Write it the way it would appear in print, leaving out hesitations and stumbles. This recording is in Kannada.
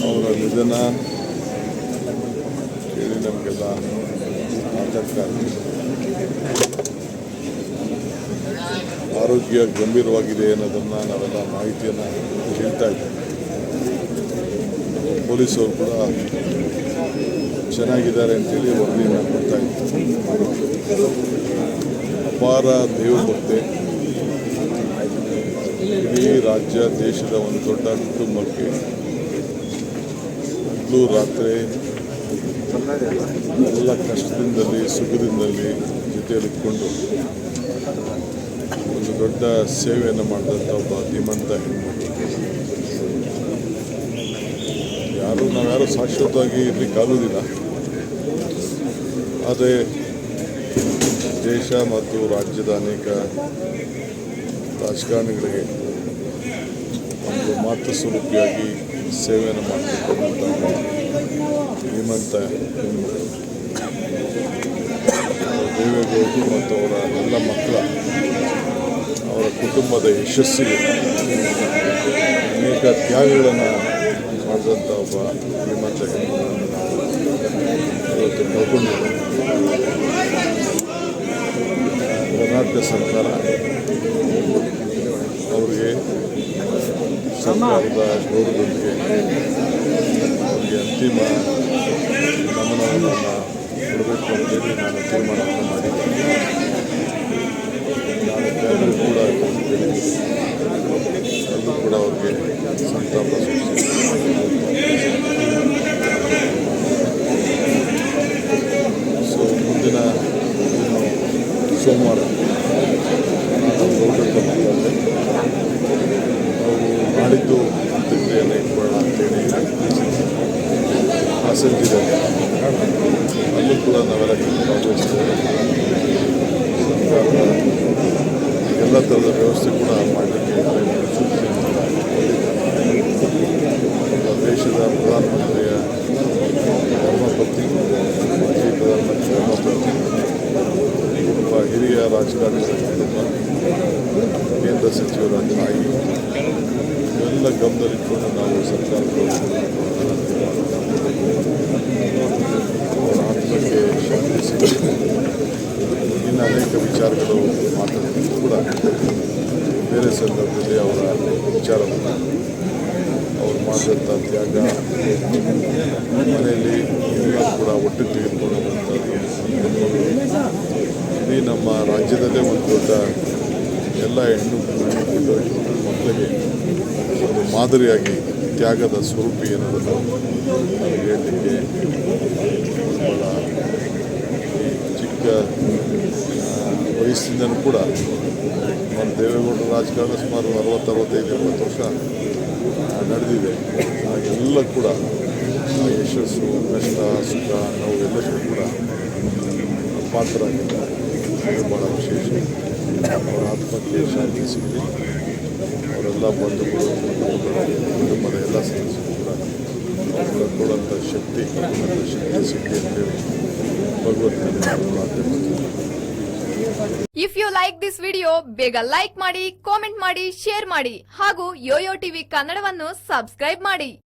ಅವರ ನಿಧನ ಕೇಳಿ ನಮಗೆಲ್ಲ ಆತಂಕ ಆಗಿದೆ. ಆರೋಗ್ಯ ಗಂಭೀರವಾಗಿದೆ ಅನ್ನೋದನ್ನು ನಾವೆಲ್ಲ ಮಾಹಿತಿಯನ್ನು ಹೇಳ್ತಾ ಇದ್ದೀವಿ. ಪೊಲೀಸವರು ಕೂಡ ಚೆನ್ನಾಗಿದ್ದಾರೆ ಅಂತೇಳಿ ವರದಿಯನ್ನು ಕೊಡ್ತಾ ಇದ್ದಾರೆ. ಅಪಾರ ದೇವಭಕ್ತಿ ಇಡೀ ರಾಜ್ಯ ದೇಶದ ಒಂದು ದೊಡ್ಡ ಕುಟುಂಬಕ್ಕೆ ಹಗಲು ರಾತ್ರಿ ಎಲ್ಲ ಕಷ್ಟದಿಂದಲೇ ಸುಖದಿಂದಲೇ ಜೊತೆಯಲ್ಲಿಟ್ಕೊಂಡು ಒಂದು ದೊಡ್ಡ ಸೇವೆಯನ್ನು ಮಾಡಿದಂಥ ಒಬ್ಬ ಧೀಮಂತ ಹೆಣ್ಮಕ್ಳು. ನಾವ್ಯಾರು ಶಾಶ್ವತವಾಗಿ ಇರಲಿಕ್ಕಾಗೋದಿಲ್ಲ. ಆದರೆ ದೇಶ ಮತ್ತು ರಾಜ್ಯದ ಅನೇಕ ರಾಜಕಾರಣಿಗಳಿಗೆ ಒಂದು ಮಾತೃ ಸ್ವರೂಪಿಯಾಗಿ ಸೇವೆಯನ್ನು ಮಾಡ್ತಿರ್ತಕ್ಕಂಥ ಧೀಮಂತ ಹೆಣ್ಮಕ್ಳು ದೇವೇಗೌಡರು ಮತ್ತು ಅವರ ಎಲ್ಲ ಮಕ್ಕಳ ಅವರ ಕುಟುಂಬದ ಯಶಸ್ಸಿಗೆ ಅನೇಕ ತ್ಯಾಗಗಳನ್ನು ಮಾಡಿದಂಥ ಒಬ್ಬ ಧೀಮಂತ ಹೆಣ್ಮಗಳನ್ನು ನಾವು ಇವತ್ತು ಕಳ್ಕೊಂಡಿದ್ದೇವೆ. ಕರ್ನಾಟಕ ಸರ್ಕಾರ ಅವರಿಗೆ ಸರ್ಕಾರದ ಗೌರವದೊಂದಿಗೆ ಅವರಿಗೆ ಅಂತಿಮ ನಮನವನ್ನು ಕೊಡಬೇಕು ಅಂತೇಳಿ ನಾನು ತೀರ್ಮಾನವನ್ನು ಮಾಡಿದ್ದೇನೆ. ನಾಳೆ ಕ್ಯಾಬಿನೆಟ್ ಕೂಡ ಅಲ್ಲೂ ಕೂಡ ಅವ್ರಿಗೆ ಸಂತಾಪ ಸೊ ಮುಂದಿನ ಸೋಮವಾರ ನಾನು ಗೌರವ ಮಾತಾಡಿದೆ. ನಾವು ನಾಡಿದ್ದು ಅಂತ್ಯಕ್ರಿಯೆಯನ್ನು ಇಟ್ಕೊಳ್ಳೋಣ ಅಂತೇಳಿ ಆಸಕ್ತಿದ್ದಾರೆ. ಅಲ್ಲೂ ಕೂಡ ನಾವೆಲ್ಲ ಭಾಗವಹಿಸ್ತೇವೆ. ಸರ್ಕಾರದ ಎಲ್ಲ ಥರದ ವ್ಯವಸ್ಥೆ ಕೂಡ ಮಾಡಲಿಕ್ಕೆ ದೇಶದ ಪ್ರಧಾನಮಂತ್ರಿಯ ಧರ್ಮಪತ್ನಿ, ಮಾಜಿ ಪ್ರಧಾನಮಂತ್ರಿ ಧರ್ಮಪತ್ನಿ, ಒಬ್ಬ ಹಿರಿಯ ರಾಜಕಾರಣಿಗಳ ಕುಟುಂಬ, ಕೇಂದ್ರ ಸಚಿವರ ತಾಯಿ ಇವೆಲ್ಲ ಗಮನದಲ್ಲಿಟ್ಕೊಂಡು ನಾವು ಸರ್ಕಾರದ ಅವರ ಆತ್ಮಕ್ಕೆ ಶಾಂತಿ ಸಿಗಬೇಕು. ಇನ್ನು ಅನೇಕ ವಿಚಾರಗಳು ಮಾತಾಡೋದು ಕೂಡ ಬೇರೆ ಸಂದರ್ಭದಲ್ಲಿ ಅವರ ವಿಚಾರವನ್ನು ಅವರು ಮಾಡಿದಂಥ ತ್ಯಾಗ, ಮನೆಯಲ್ಲಿ ಎಲ್ಲರೂ ಕೂಡ ಒಟ್ಟು ತೆಗೆದುಕೊಳ್ಳುವಂಥದ್ದು ಇಡೀ ನಮ್ಮ ರಾಜ್ಯದಲ್ಲೇ ಒಂದು ದೊಡ್ಡ ಎಲ್ಲ ಹೆಣ್ಣು ಮಕ್ಕಳಿಗೆ ಒಂದು ಮಾದರಿಯಾಗಿ ತ್ಯಾಗದ ಸ್ವರೂಪಿ ಅನ್ನೋದನ್ನು ನನಗೆ ಹೇಳಲಿಕ್ಕೆ ಭಾಳ ಚಿಕ್ಕ ವಯಸ್ಸಿಂದನೂ ಕೂಡ ನಮ್ಮ ದೇವೇಗೌಡರ ರಾಜಕಾರಣ ಸುಮಾರು 60-65 ವರ್ಷ ನಡೆದಿದೆ. ಎಲ್ಲ ಕೂಡ ಯಶಸ್ಸು, ಕಷ್ಟ, ಸುಖ, ನೋವು ಎಲ್ಲದಕ್ಕೂ ಕೂಡ ಪಾತ್ರರಾಗಿದ್ದಾರೆ. ಇದು ಭಾಳ ವಿಶೇಷ. ಅವರ ಆತ್ಮಕ್ಕೆ ಶಾಂತಿ ಸಿಗಲಿ. ಅವರೆಲ್ಲ ಬಂಧುಗಳು, ಕುಟುಂಬದ ಎಲ್ಲ ಸದಸ್ಯರು ಕೂಡ ಕಳ್ಕೊಳ್ಳೋಂಥ ಶಕ್ತಿ ಸಿಗಲಿ ಅಂತೇಳಿ ಭಗವಂತನಲ್ಲಿ ನಾನು ಪ್ರಾರ್ಥನೆ ಮಾಡ್ತೀನಿ. If you like this video ಬೇಗ ಲೈಕ್ ಮಾಡಿ, ಕಾಮೆಂಟ್ ಮಾಡಿ, ಶೇರ್ ಮಾಡಿ ಹಾಗೂ ಯೋಯೋ ಟಿವಿ ಕನ್ನಡವನ್ನು ಸಬ್ಸ್ಕ್ರೈಬ್ ಮಾಡಿ.